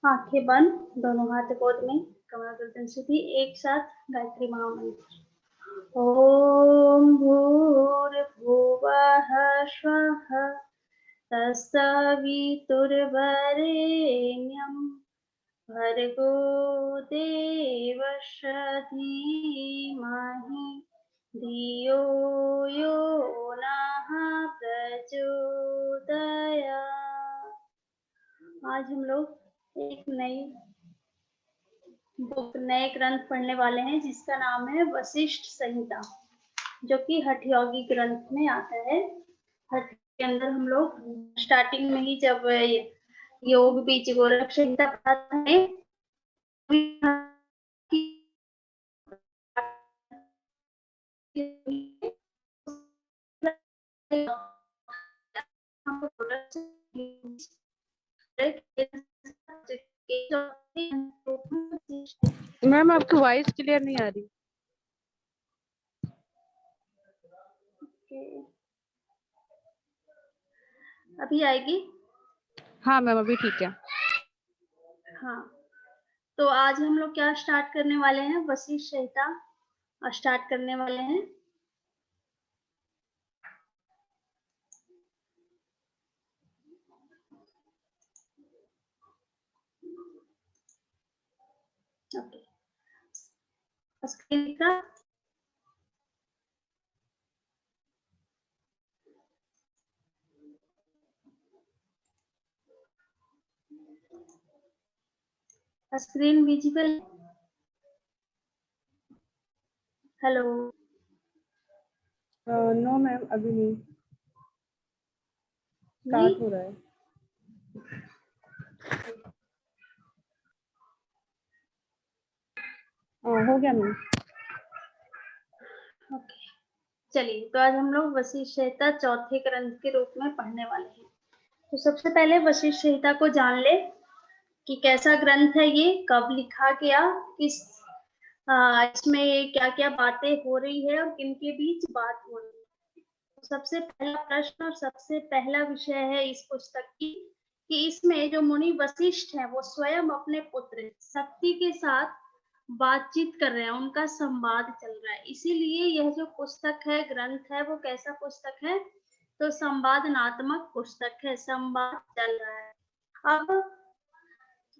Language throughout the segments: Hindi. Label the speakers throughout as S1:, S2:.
S1: आंखें बंद, दोनों हाथ गोद में, कमर गर्दन सीधी, एक साथ गायत्री महामंत्र। ओम भूर्भुवः स्वः तत्सवितुर्वरेण्यं भर्गो देवस्य धीमहि धियो यो नः प्रचोदयात्। आज हम लोग एक नई बुक, नए ग्रंथ पढ़ने वाले हैं जिसका नाम है वशिष्ठ संहिता, जो कि हठ योगी ग्रंथ में आता है। हठ के अंदर हम लोग स्टार्टिंग में ही जब योग बीज गोरख संहिता पढ़ाते हैं,
S2: मैम आपकी वॉइस क्लियर नहीं आ रही।
S1: अभी आएगी?
S2: हाँ मैम अभी ठीक है।
S1: हाँ, तो आज हम लोग क्या स्टार्ट करने वाले हैं? वशिष्ठ संहिता स्टार्ट करने वाले हैं। ओके, स्क्रीन का screen visible? Hello?
S2: No ma'am अभी नहीं स्टार्ट हो रहा है। हो गया मैम।
S1: ओके, चलिए, तो आज हम लोग वशिष्ठ संहिता चौथे ग्रंथ के रूप में पढ़ने वाले हैं। तो सबसे पहले वशिष्ठ संहिता को जान ले कि कैसा ग्रंथ है ये, कब लिखा गया, किस इसमें क्या क्या बातें हो रही है और किन के बीच बात हो रही है। तो सबसे पहला प्रश्न और सबसे पहला विषय है इस पुस्तक की कि इसमें जो मुनि वशिष्ठ है वो स्वयं अपने पुत्र शक्ति के साथ बातचीत कर रहे हैं, उनका संवाद चल रहा है। इसीलिए यह जो पुस्तक है, ग्रंथ है, वो कैसा पुस्तक है? तो संवादनात्मक पुस्तक है, संवाद चल रहा है। अब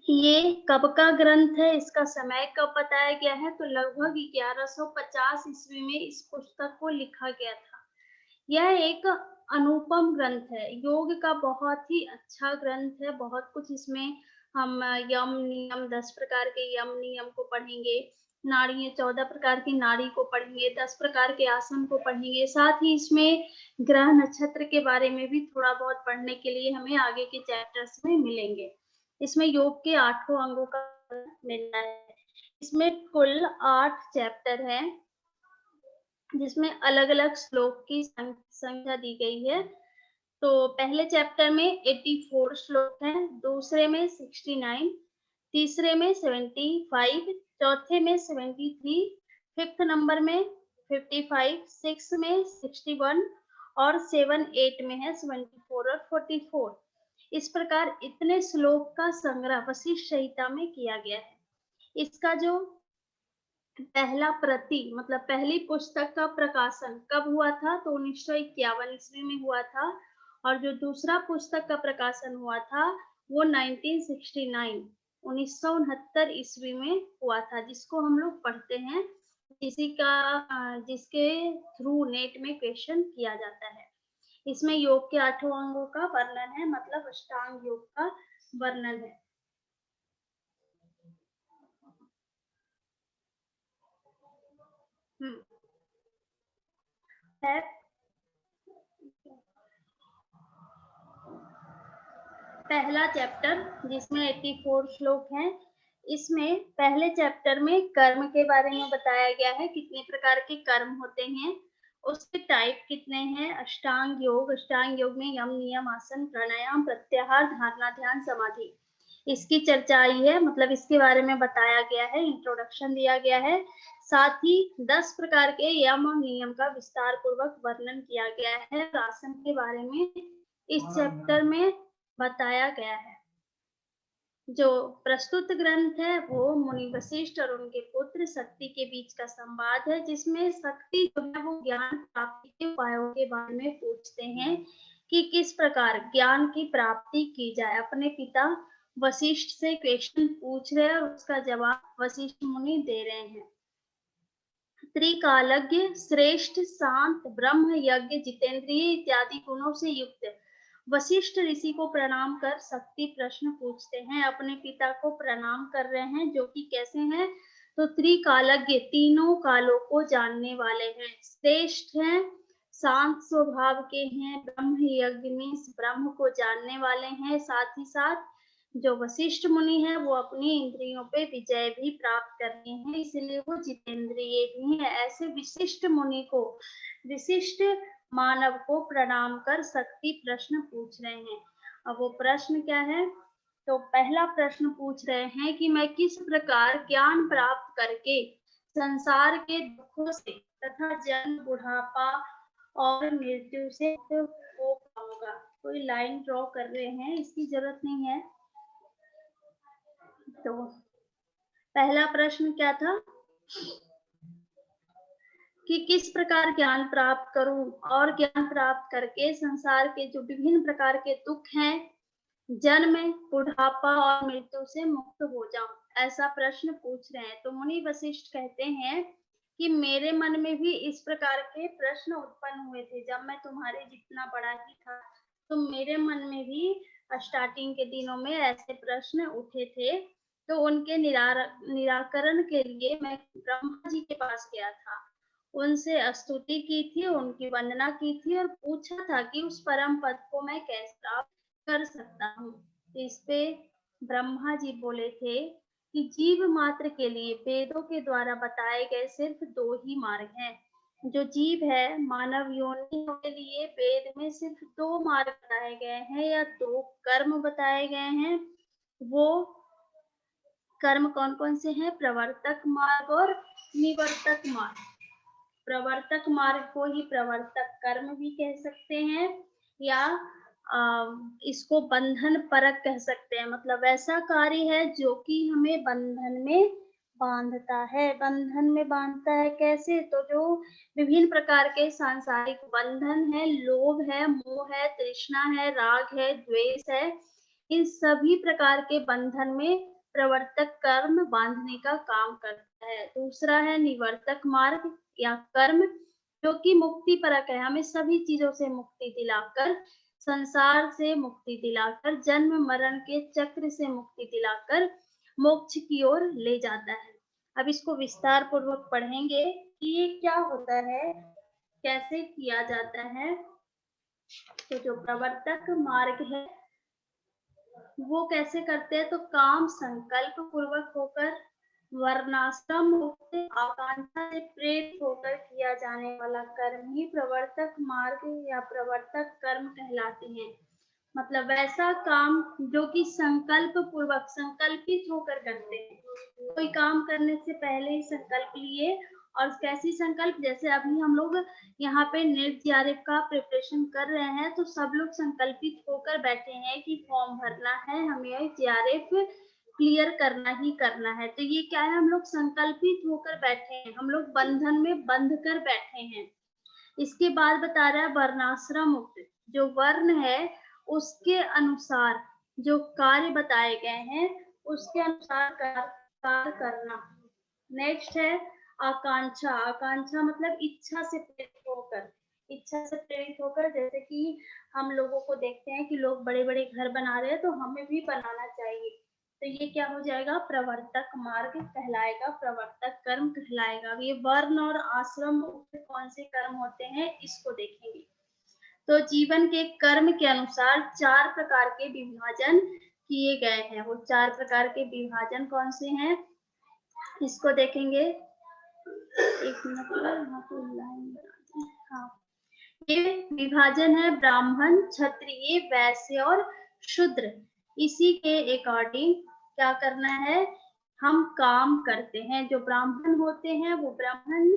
S1: ये कब का ग्रंथ है, इसका समय कब बताया गया है? तो लगभग 1150 ईस्वी में इस पुस्तक को लिखा गया था। यह एक अनुपम ग्रंथ है, योग का बहुत ही अच्छा ग्रंथ है। बहुत कुछ इसमें हम यम नियम, 10 प्रकार के यम नियम को पढ़ेंगे, नाड़ी 14 प्रकार की नाड़ी को पढ़ेंगे, 10 प्रकार के आसन को पढ़ेंगे। साथ ही इसमें ग्रह नक्षत्र के बारे में भी थोड़ा बहुत पढ़ने के लिए हमें आगे के चैप्टर्स में मिलेंगे। इसमें योग के 8 अंगों का मिलना है। इसमें कुल 8 चैप्टर हैं, जिसमें अलग अलग श्लोक की संख्या दी गई है। तो पहले चैप्टर में 84 श्लोक हैं, दूसरे में 69, तीसरे में 75, चौथे में 73, फिफ्थ नंबर में 55, सिक्स में 61 और 7, 8 में है 74 और 44। इस प्रकार इतने श्लोक का संग्रह वशिष्ठ संहिता में किया गया है। इसका जो पहला प्रति मतलब पहली पुस्तक का प्रकाशन कब हुआ था? तो 1951 ईस्वी में हुआ था। और जो दूसरा पुस्तक का प्रकाशन हुआ था वो 1969 1969 ईस्वी में हुआ था, जिसको हम लोग पढ़ते हैं, जिसके थ्रू नेट में क्वेश्चन किया जाता है। इसमें योग के 8 अंगों का वर्णन है, मतलब अष्टांग योग का वर्णन है। पहला चैप्टर जिसमें 84 श्लोक हैं, इसमें पहले चैप्टर में कर्म के बारे में बताया गया है, कितने प्रकार के कर्म होते हैं, उसके टाइप कितने हैं। अष्टांग योग में यम नियम आसन प्राणायाम प्रत्याहार धारणा ध्यान समाधि, इसकी चर्चा आई है, मतलब इसके बारे में बताया गया है, इंट्रोडक्शन दिया गया है। साथ ही 10 प्रकार के यम और नियम का विस्तार पूर्वक वर्णन किया गया है। आसन के बारे में इस चैप्टर में बताया गया है। जो प्रस्तुत ग्रंथ है वो मुनि वशिष्ठ और उनके पुत्र शक्ति के बीच का संवाद है, जिसमें शक्ति जो है वो ज्ञान प्राप्ति के उपायों के बारे में पूछते हैं कि किस प्रकार ज्ञान की प्राप्ति की जाए। अपने पिता वशिष्ठ से क्वेश्चन पूछ रहे हैं और उसका जवाब वशिष्ठ मुनि दे रहे हैं। त्रिकालज्ञ, श्रेष्ठ, शांत, ब्रह्म यज्ञ, जितेंद्रिय इत्यादि गुणों से युक्त वशिष्ठ ऋषि को प्रणाम कर शक्ति प्रश्न पूछते हैं। अपने पिता को प्रणाम कर रहे हैं, जो कि कैसे हैं, तो त्रिकालज्ञ, तीनों कालों को जानने वाले हैं, श्रेष्ठ हैं, शांत स्वभाव के हैं, ब्रह्म यज्ञ में ब्रह्म को जानने वाले हैं, साथ ही साथ जो वशिष्ठ मुनि है वो अपनी इंद्रियों पे विजय भी प्राप्त करते हैं, इसलिए वो जितेंद्रिय भी है। ऐसे विशिष्ट मुनि को, विशिष्ट मानव को प्रणाम कर शक्ति प्रश्न पूछ रहे हैं। अब वो प्रश्न क्या है, तो पहला प्रश्न पूछ रहे हैं कि मैं किस प्रकार ज्ञान प्राप्त करके संसार के दुखों से तथा जन्म, बुढ़ापा और मृत्यु से मुक्त हो पाऊंगा। कोई लाइन ड्रॉ कर रहे हैं, इसकी जरूरत नहीं है। तो पहला प्रश्न क्या था कि किस प्रकार ज्ञान प्राप्त करूं और ज्ञान प्राप्त करके संसार के जो विभिन्न प्रकार के दुख हैं, जन्म, बुढ़ापा और मृत्यु से मुक्त हो जाऊं, ऐसा प्रश्न पूछ रहे हैं। तो मुनि वशिष्ठ कहते हैं कि मेरे मन में भी इस प्रकार के प्रश्न उत्पन्न हुए थे जब मैं तुम्हारे जितना बड़ा ही था। तो मेरे मन में भी स्टार्टिंग के दिनों में ऐसे प्रश्न उठे थे, तो उनके निराकरण के लिए मैं ब्रह्मा जी के पास गया था, उनसे स्तुति की थी, उनकी वंदना की थी और पूछा था कि उस परम पद को मैं कैसे प्राप्त कर सकता हूँ। तो इस पे ब्रह्मा जी बोले थे कि जीव मात्र के लिए वेदों के द्वारा बताए गए सिर्फ दो ही मार्ग हैं। जो जीव है, मानव योनियों के लिए वेद में सिर्फ दो मार्ग बताए गए हैं या दो कर्म बताए गए हैं। वो कर्म कौन कौन से हैं, प्रवर्तक मार्ग और निवर्तक मार्ग। प्रवर्तक मार्ग को ही प्रवर्तक कर्म भी कह सकते हैं या इसको बंधन परक कह सकते हैं। मतलब ऐसा कार्य है जो कि हमें बंधन में बांधता है। बंधन में बांधता है कैसे, तो जो विभिन्न प्रकार के सांसारिक बंधन है, लोभ है, मोह है, तृष्णा है, राग है, द्वेष है, इन सभी प्रकार के बंधन में प्रवर्तक कर्म बांधने का काम करता है। दूसरा है निवर्तक मार्ग या कर्म, जो कि मुक्ति परक है, हमें सभी चीजों से मुक्ति दिलाकर, संसार से मुक्ति दिलाकर, जन्म मरण के चक्र से मुक्ति दिलाकर मोक्ष की ओर ले जाता है। अब इसको विस्तार पूर्वक पढ़ेंगे कि ये क्या होता है, कैसे किया जाता है। तो जो प्रवर्तक मार्ग है वो कैसे करते हैं, तो काम संकल्प पूर्वक होकर, वर्णाश्रम मुक्त, आकांक्षा से प्रेरित होकर किया जाने वाला कर्म ही प्रवर्तक मार्ग या प्रवर्तक कर्म कहलाते हैं। मतलब वैसा काम जो कि संकल्प पूर्वक, संकल्पित होकर करते हैं। कोई काम करने से पहले ही संकल्प लिए, और कैसी संकल्प, जैसे अभी हम लोग यहाँ पे नेट जीआरएफ का प्रिपरेशन कर रहे हैं, तो सब लोग संकल्पित होकर बैठे हैं कि फॉर्म भरना है, हमें जीआरएफ क्लियर करना ही करना है। तो ये क्या है, हम लोग संकल्पित होकर बैठे हैं, हम लोग बंधन में बंध कर बैठे हैं। इसके बाद बता रहा है वर्णाश्रम मुक्त, जो वर्ण है उसके अनुसार जो कार्य बताए गए हैं उसके अनुसार कार्य करना। नेक्स्ट है आकांक्षा। आकांक्षा मतलब इच्छा से प्रेरित होकर, इच्छा से प्रेरित होकर, जैसे कि हम लोगों को देखते हैं कि लोग बड़े बड़े घर बना रहे हैं, तो हमें भी बनाना चाहिए। तो ये क्या हो जाएगा, प्रवर्तक मार्ग कहलाएगा, प्रवर्तक कर्म कहलाएगा। अब ये वर्ण और आश्रम कौन से कर्म होते हैं इसको देखेंगे। तो जीवन के कर्म के अनुसार चार प्रकार के विभाजन किए गए हैं। वो चार प्रकार के विभाजन कौन से हैं इसको देखेंगे। एक मिनट, यहाँ पे लाइन बना दें। हाँ, ये विभाजन है ब्राह्मण, क्षत्रिय, वैश्य और शूद्र। इसी के अकॉर्डिंग क्या करना है, हम काम करते हैं। जो ब्राह्मण होते हैं वो ब्राह्मण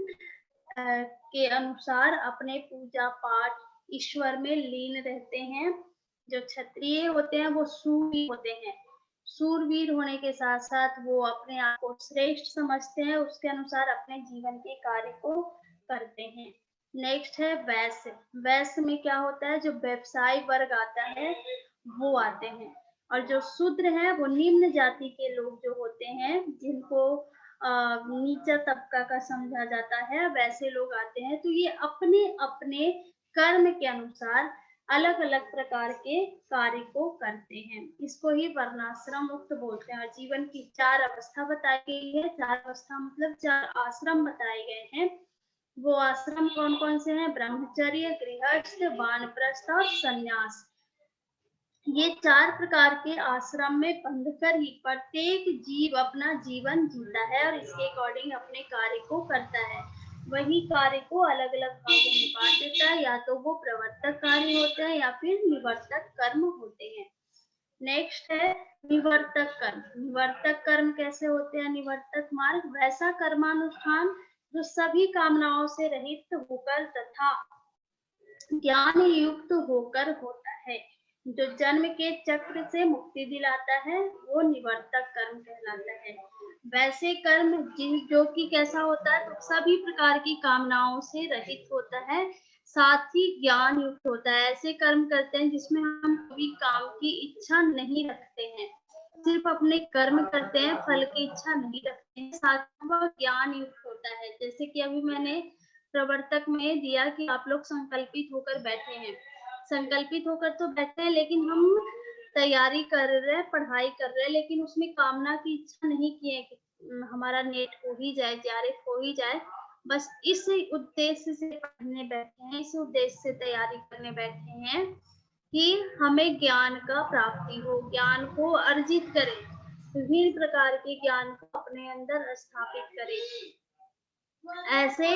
S1: के अनुसार अपने पूजा पाठ ईश्वर में लीन रहते हैं। जो क्षत्रिय होते हैं वो सूर्य होते हैं, शूरवीर होने के साथ साथ वो अपने आप को श्रेष्ठ समझते हैं, उसके अनुसार अपने जीवन के कार्य को करते हैं। नेक्स्ट है वैश्य। वैश्य में क्या होता है, जो व्यवसायी वर्ग आता है वो आते हैं, और जो शूद्र है वो निम्न जाति के लोग जो होते हैं, जिनको नीचा तबका का समझा जाता है, वैसे लोग आते हैं। तो ये अपने अपने कर्म के अनुसार अलग अलग प्रकार के कार्य को करते हैं। इसको ही वर्णाश्रम मुक्त बोलते हैं। और जीवन की 4 अवस्था बताई गई है। 4 अवस्था मतलब 4 आश्रम बताए गए हैं। वो आश्रम कौन कौन से हैं? ब्रह्मचर्य, गृहस्थ, वानप्रस्थ और संन्यास। ये 4 प्रकार के आश्रम में बंधकर ही प्रत्येक जीव अपना जीवन जीता है और इसके अकॉर्डिंग अपने कार्य को करता है। वही कार्य को अलग अलग भागों में बांट देता है, या तो वो प्रवर्तक कार्य होते हैं या फिर निवर्तक कर्म होते हैं। नेक्स्ट है निवर्तक कर्म। निवर्तक कर्म कैसे होते हैं? निवर्तक मार्ग वैसा कर्मानुष्ठान जो सभी कामनाओं से रहित होकर तथा ज्ञान युक्त होकर होता है, जो जन्म के चक्र से मुक्ति दिलाता है, वो निवर्तक कर्म कहलाता है। वैसे कर्म जो कि कैसा होता है, तो सभी प्रकार की कामनाओं से रहित होता है, साथ ही ज्ञान युक्त होता है। ऐसे कर्म करते हैं जिसमें हम कभी काम की इच्छा नहीं रखते हैं, सिर्फ अपने कर्म करते हैं, फल की इच्छा नहीं रखते हैं, साथ ही वह ज्ञान युक्त होता है। जैसे कि अभी मैंने प्रवर्तक में दिया कि आप लोग संकल्पित होकर बैठे हैं। संकल्पित होकर तो बैठे हैं, लेकिन हम तैयारी कर रहे हैं, पढ़ाई कर रहे हैं, लेकिन उसमें कामना की इच्छा नहीं की है कि हमारा नेट हो ही जाए, जेआरएफ हो ही जाए। बस इस उद्देश्य से पढ़ने बैठे हैं, इस उद्देश्य से तैयारी करने बैठे हैं कि हमें ज्ञान का प्राप्ति हो, ज्ञान को अर्जित करें, विभिन्न प्रकार के ज्ञान को अपने अंदर स्थापित करें। ऐसे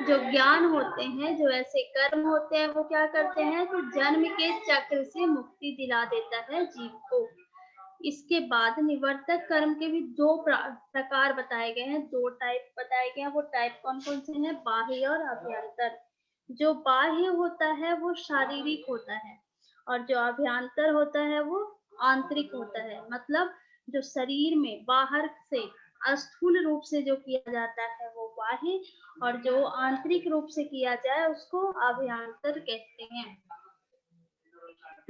S1: जो ज्ञान होते हैं, जो ऐसे कर्म होते हैं, वो क्या करते हैं, तो जन्म के चक्र से मुक्ति दिला देता है जीव को। इसके बाद निवर्तक कर्म के भी 2 प्रकार बताए गए हैं, 2 टाइप बताए गए हैं। वो टाइप कौन कौन से हैं? बाह्य और अभ्यंतर। जो बाह्य होता है वो शारीरिक होता है, और जो अभ्यंतर होता है वो आंतरिक होता है। मतलब जो शरीर में बाहर से स्थूल रूप से जो किया जाता है वो बाह्य, और जो आंतरिक रूप से किया जाए उसको अभ्यंतर कहते हैं।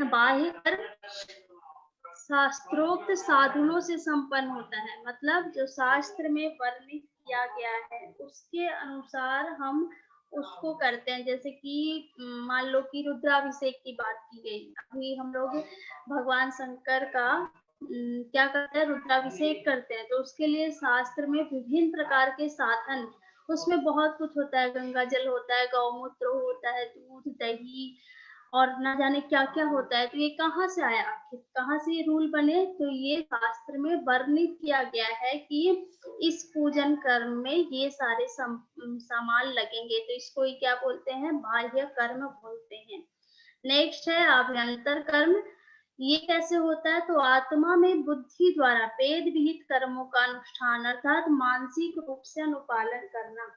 S1: बाह्य कर्म शास्त्रोक्त साधनों से संपन्न होता है, मतलब जो शास्त्र में वर्णित किया गया है उसके अनुसार हम उसको करते हैं। जैसे कि मान लो कि रुद्राभिषेक की बात की गई, अभी हम लोग भगवान शंकर का क्या करते हैं, रुद्राभिषेक करते हैं। तो उसके लिए शास्त्र में विभिन्न प्रकार के साधन, उसमें बहुत कुछ होता है, गंगा जल होता है, गौमूत्र होता है, दूध, दही और ना जाने क्या-क्या होता है। तो ये कहाँ से आया आखिर? कहाँ से ये रूल बने? तो ये शास्त्र में वर्णित किया गया है कि इस पूजन कर्म में ये सारे सामान लगेंगे, तो इसको ही क्या बोलते हैं? बाह्य कर्म बोलते हैं। नेक्स्ट है अभ्यंतर कर्म। ये कैसे होता है? तो आत्मा में बुद्धि द्वारा वेद विहित कर्मों का अनुष्ठान अर्थात मानसिक रूप से अनुपालन करना।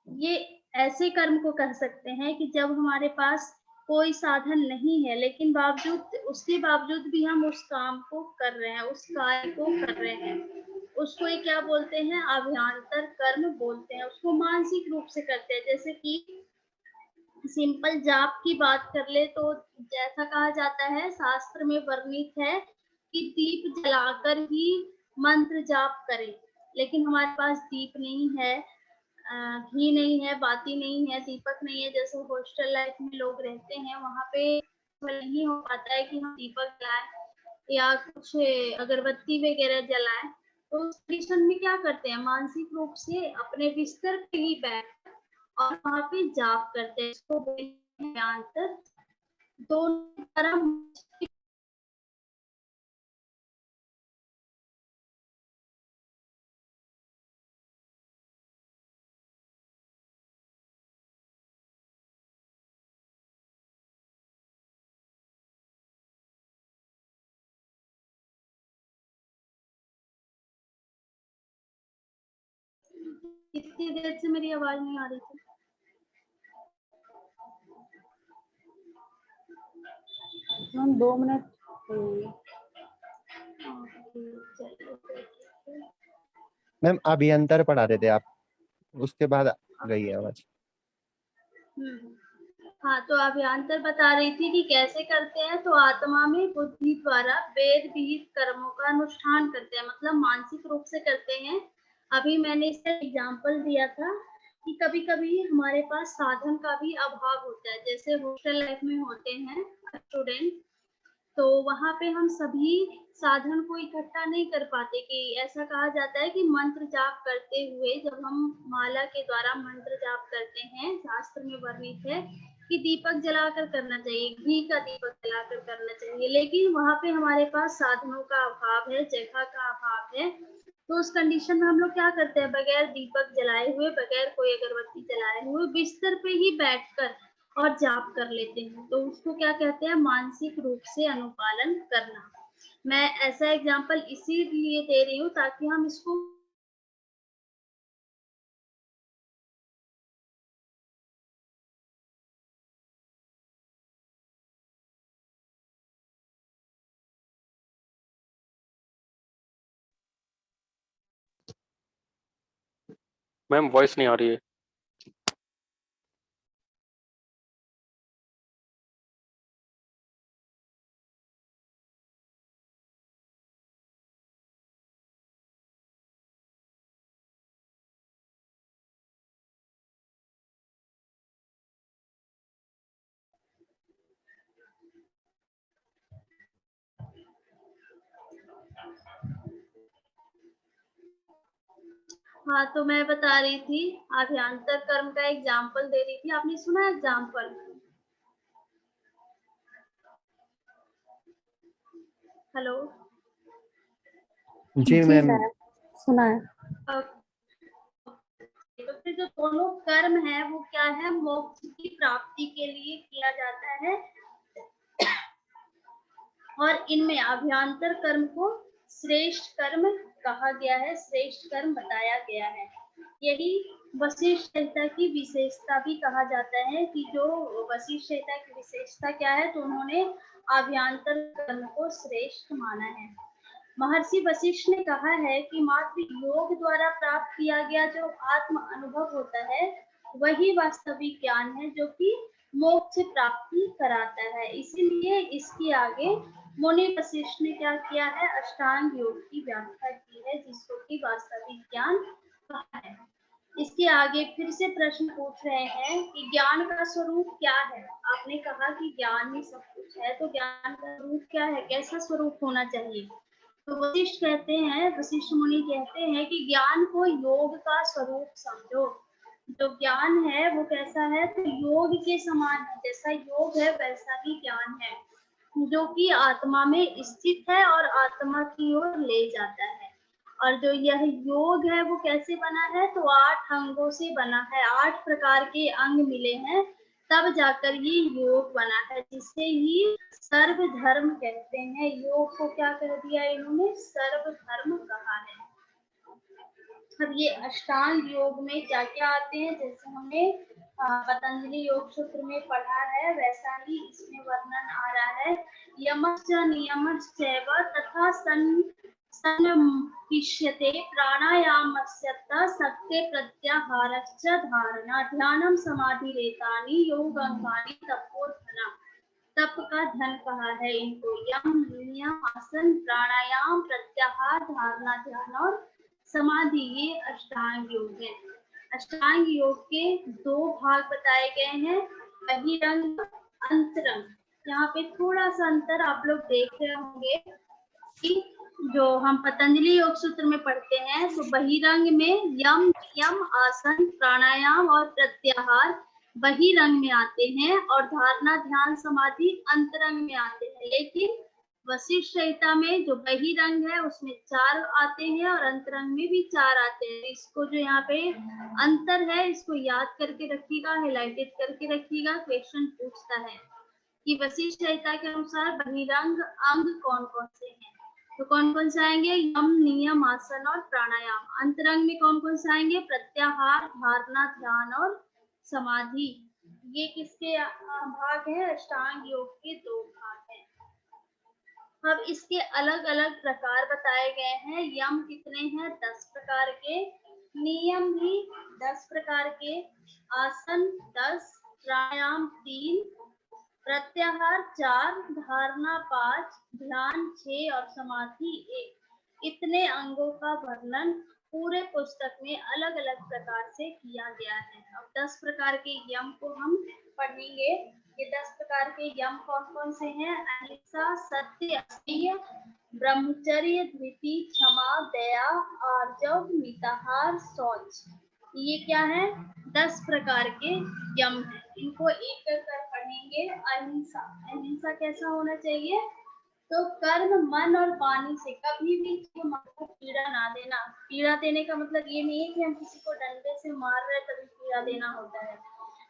S1: ये ऐसे कर्म को कह सकते हैं कि जब हमारे पास कोई साधन नहीं है, लेकिन उसके बावजूद भी हम उस काम को कर रहे हैं, उस कार्य को कर रहे हैं। उसको ये क्या बोलते हैं? अभ्यंतर कर्म बोलते हैं। उसको मानसिक रूप से करते हैं। जैसे कि सिंपल जाप की बात कर ले तो जैसा कहा जाता है, शास्त्र में वर्णित है कि दीप जलाकर ही मंत्र जाप करें, लेकिन हमारे पास दीप नहीं है, घी नहीं है, बाती नहीं है, दीपक नहीं है। जैसे हॉस्टल लाइफ में लोग रहते हैं, वहाँ पे नहीं हो पाता है कि हम दीपक जलाएं या कुछ अगरबत्ती वगैरह जलाएं। तो उस कंडीशन में क्या करते हैं, मानसिक रूप से अपने बिस्तर पे ही बैठ और वहाँ पे जाप करते हैं। इसको बोलते हैं ज्ञानतर। दोनों तरह कितनी देर से मेरी आवाज नहीं आ रही थी?
S2: मैम 2 मिनट हुए।
S1: चलो ठीक है।
S3: मैम अभियंतर पढ़ा रहे थे आप, उसके बाद गई है आवाज।
S1: हाँ, तो अभियंतर बता रही थी कि कैसे करते हैं। तो आत्मा में बुद्धि द्वारा वेद विहित कर्मों का अनुष्ठान करते हैं, मतलब मानसिक रूप से करते हैं। अभी मैंने इसका एग्जाम्पल दिया था कि कभी कभी हमारे पास साधन का भी अभाव होता है, जैसे हॉस्टल लाइफ में होते हैं स्टूडेंट, तो वहां पे हम सभी साधन को इकट्ठा नहीं कर पाते। कि ऐसा कहा जाता है कि मंत्र जाप करते हुए, जब हम माला के द्वारा मंत्र जाप करते हैं, शास्त्र में वर्णित है कि दीपक जलाकर करना चाहिए, घी का दीपक जलाकर करना चाहिए। लेकिन वहां पे हमारे पास साधनों का अभाव है, जगह का अभाव है। तो उस कंडीशन में हम लोग क्या करते हैं, बगैर दीपक जलाए हुए, बगैर कोई अगरबत्ती जलाए हुए बिस्तर पे ही बैठकर और जाप कर लेते हैं। तो उसको क्या कहते हैं, मानसिक रूप से अनुपालन करना। मैं ऐसा एग्जाम्पल इसीलिए दे रही हूँ ताकि हम इसको
S4: मैम वॉइस नहीं आ रही है।
S1: हाँ, तो मैं बता रही थी, अभ्यांतर कर्म का एग्जाम्पल दे रही थी। आपने सुना एग्जाम्पल? हेलो।
S3: जी मैम।
S2: सुना है।
S1: तो फिर जो दोनों कर्म है वो क्या है, मोक्ष की प्राप्ति के लिए किया जाता है। और इनमें अभ्यांतर कर्म को श्रेष्ठ कर्म कहा गया है, श्रेष्ठ कर्म बताया गया है। यही वशिष्ठ संहिता की विशेषता भी कहा जाता है कि जो वशिष्ठ संहिता की विशेषता क्या है, तो उन्होंने अभ्यांतर कर्म को श्रेष्ठ माना है। महर्षि वशिष्ठ ने कहा है कि मात्र योग द्वारा प्राप्त किया गया जो आत्म अनुभव होता है वही वास्तविक ज्ञान है, जो कि मोक्ष प्राप्ति कराता है। इसीलिए इसके आगे मुनि वशिष्ठ ने क्या किया है, अष्टांग योग की व्याख्या की है, जिसको कि वास्तविक ज्ञान कहा है। इसके आगे फिर से प्रश्न पूछ रहे हैं कि ज्ञान का स्वरूप क्या है। आपने कहा कि ज्ञान ही सब कुछ है, तो ज्ञान का स्वरूप क्या है, कैसा स्वरूप होना चाहिए? तो वशिष्ठ कहते हैं, वशिष्ठ मुनि कहते हैं कि ज्ञान को योग का स्वरूप समझो। जो ज्ञान है वो कैसा है, तो योग के समान है। जैसा योग है वैसा ही ज्ञान है, जो कि आत्मा में स्थित है और आत्मा की ओर ले जाता है। और जो यह योग है वो कैसे बना है, तो 8 अंगों से बना है, 8 प्रकार के अंग मिले हैं, तब जाकर ये योग बना है, जिसे ही सर्व धर्म कहते हैं। योग को क्या कह दिया इन्होंने, सर्व धर्म कहा है। अब ये अष्टांग योग में क्या क्या आते हैं, जैसे हमने पतंजलि योग सूत्र में पढ़ा है, वैसा ही इसमें वर्णन आ रहा है। यमश्च नियमश्चैव तथा सन्निष्यते प्राणायामस्य सत्ते प्रत्याहारश्च धारणा ध्यानम समाधिरेतानि योगांगानि तपोधना। तप का धन कहा है इनको। यम नियम आसन प्राणायाम प्रत्याहार धारणा ध्यान और समाधि, ये अष्टांग योग है। अष्टांग योग के 2 भाग बताए गए हैं, बहिरंग अंतरंग। यहाँ पे थोड़ा सा अंतर आप लोग देख रहे होंगे कि जो हम पतंजलि योग सूत्र में पढ़ते हैं, तो बहिरंग में यम नियम आसन प्राणायाम और प्रत्याहार बहिरंग में आते हैं, और धारणा ध्यान समाधि अंतरंग में आते हैं। लेकिन वशिष्ठ संहिता में जो बहिरंग है उसमें 4 आते हैं और अंतरंग में भी 4 आते हैं। इसको जो यहाँ पे अंतर है इसको याद करके रखिएगा, हाईलाइटेड करके रखिएगा, क्वेश्चन पूछता है कि वशिष्ठ संहिता के अनुसार बहिरंग अंग कौन कौन से हैं। तो कौन कौन से आएंगे, यम नियम आसन और प्राणायाम। अंतरंग में कौन कौन से आएंगे, प्रत्याहार धारणा ध्यान और समाधि। ये किसके भाग है, अष्टांग योग के 2 भाग हैं। अब इसके अलग अलग प्रकार बताए गए हैं। यम कितने हैं? 10 प्रकार के। नियम भी 10 प्रकार के। आसन 10, प्राणायाम 3, प्रत्याहार 4, धारणा 5, ध्यान 6 और समाधि 1। इतने अंगों का वर्णन पूरे पुस्तक में अलग अलग प्रकार से किया गया है। अब 10 प्रकार के यम को हम पढ़ेंगे। ये 10 प्रकार के यम कौन कौन से हैं? अहिंसा, सत्य, अस्तेय, ब्रह्मचर्य, धृति, क्षमा, दया, आर्जव, मिताहार, शौच। ये क्या है? 10 प्रकार के यम है। इनको एक एक कर पढ़ेंगे। अहिंसा, अहिंसा कैसा होना चाहिए? तो कर्म, मन और वाणी से कभी भी मन को पीड़ा ना देना। पीड़ा देने का मतलब ये नहीं है कि हम किसी को डंडे से मार रहे तभी पीड़ा देना होता है।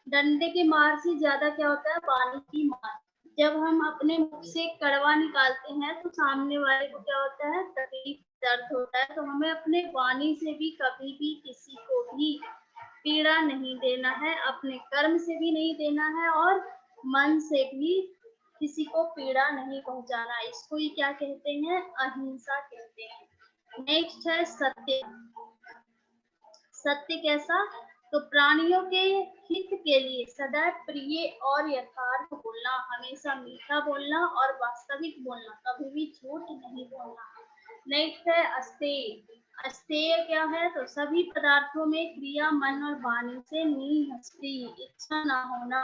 S1: डंडे के मार से ज्यादा क्या होता है? वाणी की मार। जब हम अपने मुख से कड़वा निकालते हैं तो सामने वाले को क्या होता है? तकलीफ, दर्द होता है। तो हमें अपने वाणी से भी कभी भी किसी को भी पीड़ा नहीं देना है, अपने कर्म से भी नहीं देना है और मन से भी किसी को पीड़ा नहीं पहुंचाना। इसको ही क्या कहते हैं? अहिंसा कहते हैं। नेक्स्ट है सत्य। सत्य कैसा? तो प्राणियों के हित के लिए सदैव प्रिय और यथार्थ बोलना, हमेशा मीठा बोलना और वास्तविक बोलना, कभी भी झूठ नहीं बोलना। नेक्स्ट है अस्तेय। अस्तेय क्या है? तो सभी पदार्थों में क्रिया, मन और वाणी से निहस्ती, इच्छा ना होना।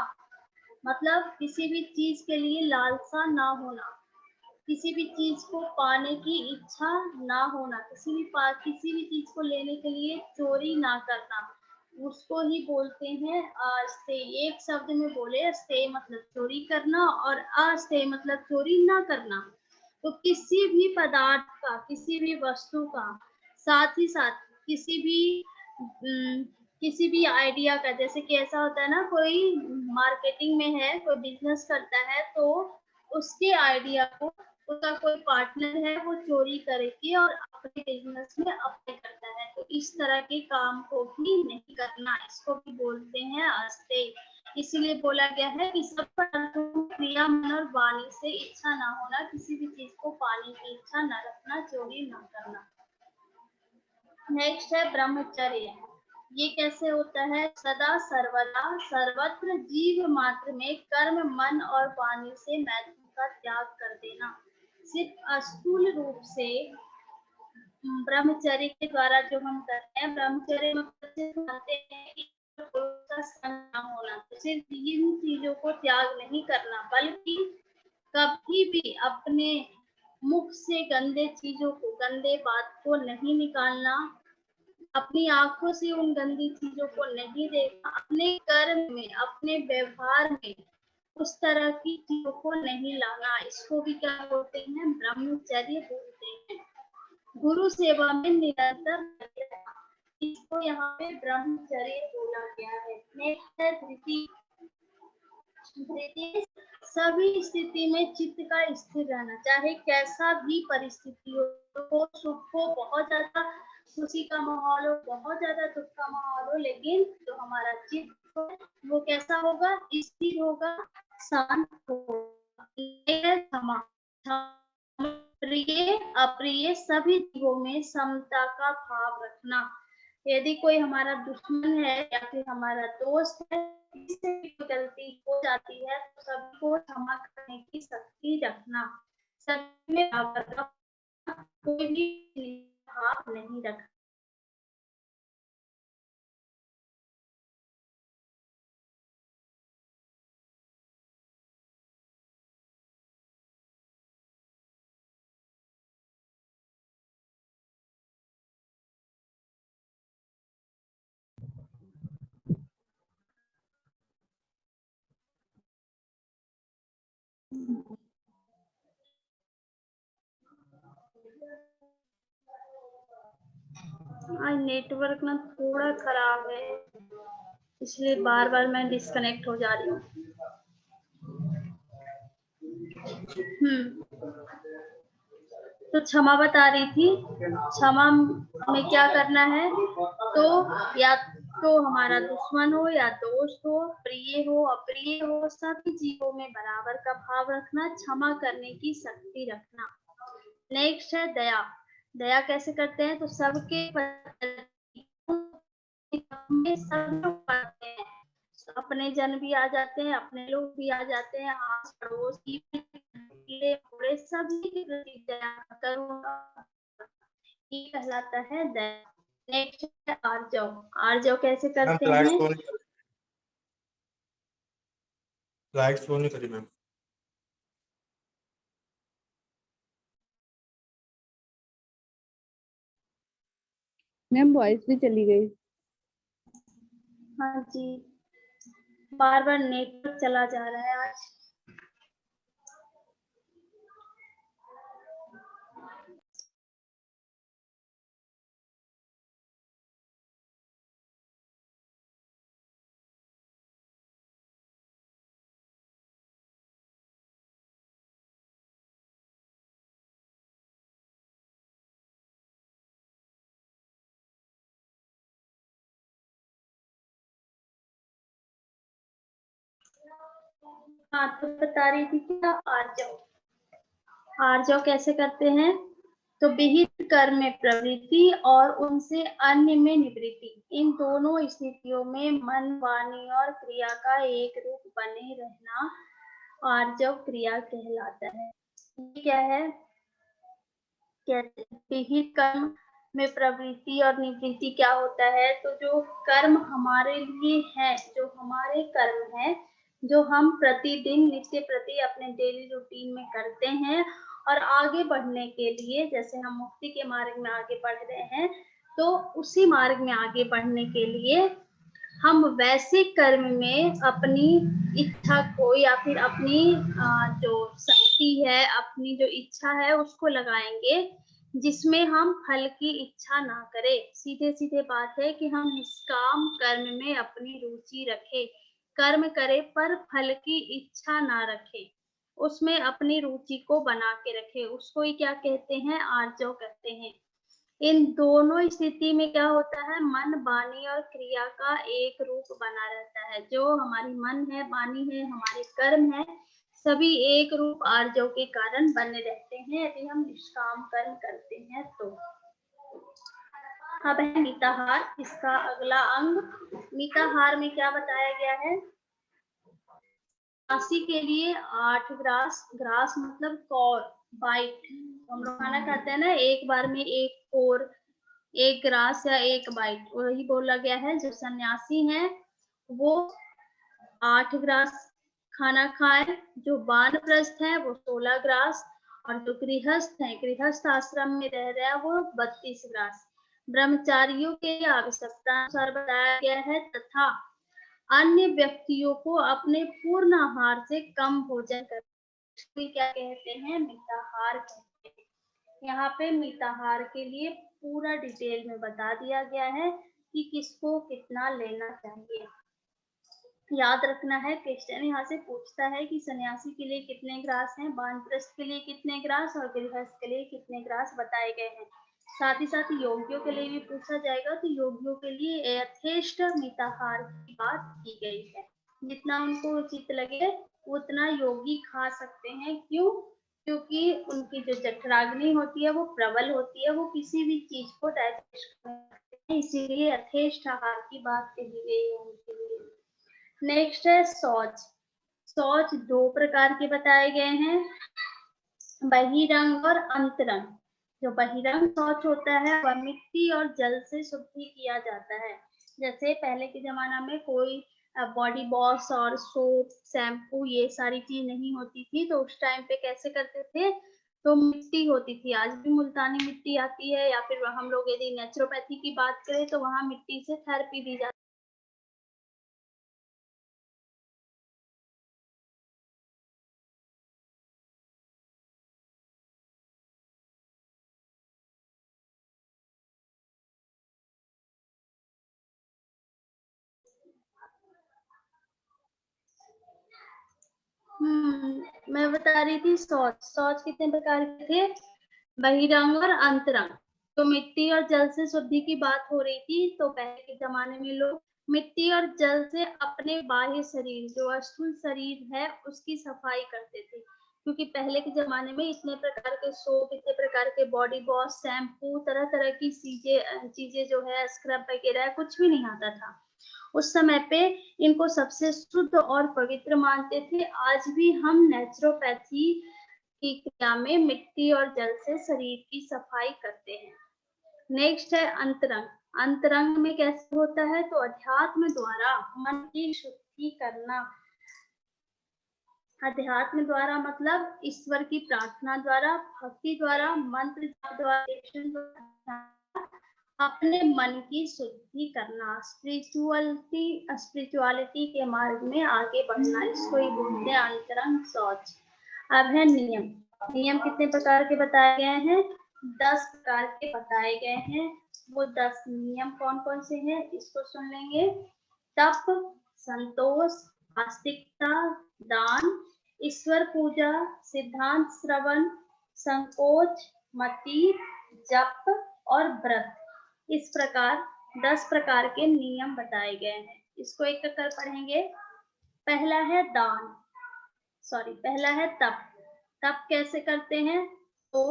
S1: मतलब किसी भी चीज के लिए लालसा ना होना, किसी भी चीज को पाने की इच्छा ना होना, किसी भी चीज को लेने के लिए चोरी ना करना, उसको ही बोलते हैं अस्तेय। एक शब्द में बोले, अस्तेय मतलब चोरी करना और अस्तेय मतलब चोरी ना करना। तो किसी भी पदार्थ का, किसी भी वस्तु का, साथ ही साथ किसी भी आइडिया का, जैसे कि ऐसा होता है ना, कोई मार्केटिंग में है, कोई बिजनेस करता है, तो उसके आइडिया को उसका कोई पार्टनर है वो चोरी करके और अपने बिजनेस में अप्लाई करता है। तो इस तरह के काम को भी नहीं करना, इसको भी बोलते हैं अस्तेय। इसीलिए बोला गया है कि सब पदार्थों में क्रिया, मन और वाणी से इच्छा ना होना, किसी भी चीज को पाने की इच्छा न रखना, चोरी ना करना। नेक्स्ट है ब्रह्मचर्य। ये कैसे होता है? सदा सर्वदा सर्वत्र जीव मात्र में कर्म, मन और वाणी से मैथुन का त्याग कर देना। सिर्फ स्थूल रूप से ब्रह्मचर्य के द्वारा जो हम करते हैं, ब्रह्मचर्य मतलब मानते हैं कि कोई संग ना होना, तो सिर्फ इन चीजों को त्याग नहीं करना, बल्कि कभी भी अपने मुख से गंदे चीजों को, गंदे बात को नहीं निकालना, अपनी आंखों से उन गंदी चीजों को नहीं देखना, अपने कर्म में, अपने व्यवहार में उस तरह की चीजों को नहीं लाना। इसको भी क्या बोलते हैं? ब्रह्मचर्य बोलते हैं। गुरु सेवा में निरंतर रहना, इसको यहाँ पे ब्रह्मचर्य बोला गया है। नेक्स्ट है धृति। धृति सभी स्थिति में चित्त का स्थिर रहना, चाहे कैसा भी परिस्थिति हो, सुख हो, बहुत ज्यादा खुशी का माहौल हो, बहुत ज्यादा दुख का माहौल हो, लेकिन जो हमारा चित्त हो वो कैसा होगा? स्थिर होगा, शांत होगा। क्षमा, प्रिय अप्रिय सभी जीवों में समता का भाव रखना। यदि कोई हमारा दुश्मन है या फिर हमारा दोस्त है, किसी भी गलती हो जाती है तो सबको क्षमा करने की शक्ति रखना, सभी में बराबर का कोई भी भाव नहीं रखना। आज नेटवर्क ना थोड़ा खराब है, इसलिए बार बार मैं डिस्कनेक्ट हो जा रही हूँ। तो क्षमा बता रही थी। क्षमा में क्या करना है? तो या तो हमारा दुश्मन हो या दोस्त हो, प्रिय हो अप्रिय हो, सभी जीवों में बराबर का भाव रखना, क्षमा करने की शक्ति रखना। नेक्स्ट है दया। दया कैसे करते हैं? तो सबके में सब लोग करते हैं, अपने जन भी आ जाते हैं, अपने लोग भी आ जाते हैं, आस पड़ोस की कीड़े मकोड़े सभी के प्रति दया करुणा, ये कहलाता है दया। नेक्स्ट है आर्जव। आर्जव कैसे
S5: मैम
S1: करते
S5: स्लाइड
S1: हैं?
S5: शो नहीं करी मैम।
S2: मैम वॉइस भी चली गई।
S1: हाँ जी, बार बार नेटवर्क चला जा रहा है आज। हाँ, तो बता रही थी क्या आर्जव। आर्जव कैसे करते हैं? तो विहित कर्म में प्रवृत्ति और उनसे अन्य में निवृत्ति, इन दोनों स्थितियों में मन, वाणी और क्रिया का एक रूप बने रहना आर्जव क्रिया कहलाता है। ये क्या है? विहित कर्म में प्रवृत्ति और निवृत्ति क्या होता है? तो जो कर्म हमारे लिए है, जो हमारे कर्म है, जो हम प्रतिदिन नित्य प्रति अपने डेली रूटीन में करते हैं और आगे बढ़ने के लिए, जैसे हम मुक्ति के मार्ग में आगे बढ़ रहे हैं, तो उसी मार्ग में आगे बढ़ने के लिए हम वैसे कर्म में अपनी इच्छा को या फिर अपनी जो शक्ति है, अपनी जो इच्छा है उसको लगाएंगे, जिसमें हम फल की इच्छा ना करें। सीधे सीधे बात है कि हम निष्काम कर्म में अपनी रुचि रखें, कर्म करें पर फल की इच्छा ना रखें, उसमें अपनी रुचि को बना के रखें, उसको ही क्या कहते हैं? आर्जव कहते हैं। इन दोनों स्थिति में क्या होता है? मन, वाणी और क्रिया का एक रूप बना रहता है। जो हमारी मन है, वाणी है, हमारे कर्म है, सभी एक रूप आर्जव के कारण बने रहते हैं यदि हम निष्काम कर्म करते हैं तो। अब है मिताहार, इसका अगला अंग। मिताहार में क्या बताया गया है? सन्यासी के लिए 8 ग्रास, ग्रास मतलब कौर, बाइट। हम लोग खाना खाते हैं ना, एक बार में एक कौर, एक ग्रास या एक बाइट, वही बोला गया है। जो सन्यासी है वो 8 ग्रास खाना खाए, जो वानप्रस्थ है वो 16 ग्रास, और जो गृहस्थ है, गृहस्थ आश्रम में रह रहा है, वो 32 ग्रास। ब्रह्मचारियों के आवश्यकता अनुसार बताया गया है, तथा अन्य व्यक्तियों को अपने पूर्ण आहार से कम भोजन करना क्या कहते हैं? मिताहार कहते हैं। यहाँ पे मिताहार के लिए पूरा डिटेल में बता दिया गया है कि किसको कितना लेना चाहिए। याद रखना है, क्वेश्चन यहाँ से पूछता है कि सन्यासी के लिए कितने ग्रास हैं, वानप्रस्थ के लिए कितने ग्रास और गृहस्थ के लिए कितने ग्रास बताए गए हैं। साथ ही साथ योगियों के लिए भी पूछा जाएगा, तो योगियों के लिए यथेष्ट मिताहार की बात की गई है। जितना उनको उचित लगे उतना योगी खा सकते हैं। क्यों? क्योंकि उनकी जो जठराग्नि होती है वो प्रबल होती है, वो किसी भी चीज को डाइजेस्ट करते हैं, इसीलिए यथेष्ट आहार की बात कही गई है उनके लिए। नेक्स्ट है शौच। शौच 2 प्रकार के बताए गए हैं, बहिरंग और अंतरंग। जो बहिरंग शौच होता है वह मिट्टी और जल से शुद्धि किया जाता है। जैसे पहले के जमाना में कोई बॉडी वॉश और सोप, शैम्पू, ये सारी चीज नहीं होती थी, तो उस टाइम पे कैसे करते थे? तो मिट्टी होती थी, आज भी मुल्तानी मिट्टी आती है, या फिर हम लोग यदि नेचुरोपैथी की बात करें तो वहाँ मिट्टी से थेरेपी दी जाती मैं बता रही थी शौच। शौच कितने प्रकार के थे? बहिरंग और अंतरंग। तो मिट्टी और जल से शुद्धि की बात हो रही थी, तो पहले के जमाने में लोग मिट्टी और जल से अपने बाह्य शरीर जो स्थूल शरीर है उसकी सफाई करते थे, क्योंकि पहले के जमाने में इतने प्रकार के सोप, इतने प्रकार के बॉडी वॉश, शैम्पू, तरह तरह की चीजें जो है स्क्रब वगैरह कुछ भी नहीं आता था। उस समय पे इनको सबसे शुद्ध और पवित्र मानते थे। आज भी हम नेचुरोपैथी की क्रिया में मिट्टी और जल से शरीर की सफाई करते हैं। नेक्स्ट है अंतरंग। अंतरंग में कैसे होता है? तो अध्यात्म द्वारा मन की शुद्धि करना। अध्यात्म द्वारा मतलब ईश्वर की प्रार्थना द्वारा, भक्ति द्वारा, मंत्र द्वारा अपने मन की शुद्धि करना, स्पिरिचुअलिटी के मार्ग में आगे बढ़ना, इसको ही बोलते हैं अंतरंग शौच। अब है नियम। नियम कितने प्रकार के बताए गए हैं? 10 प्रकार के बताए गए हैं। वो 10 नियम कौन कौन से हैं इसको सुन लेंगे। तप, संतोष, आस्तिकता, दान, ईश्वर पूजा, सिद्धांत श्रवण, संकोच, मति, जप और व्रत। इस प्रकार 10 प्रकार के नियम बताए गए हैं। इसको एक एक कर पढ़ेंगे। पहला है पहला है तप। तप कैसे करते हैं? तो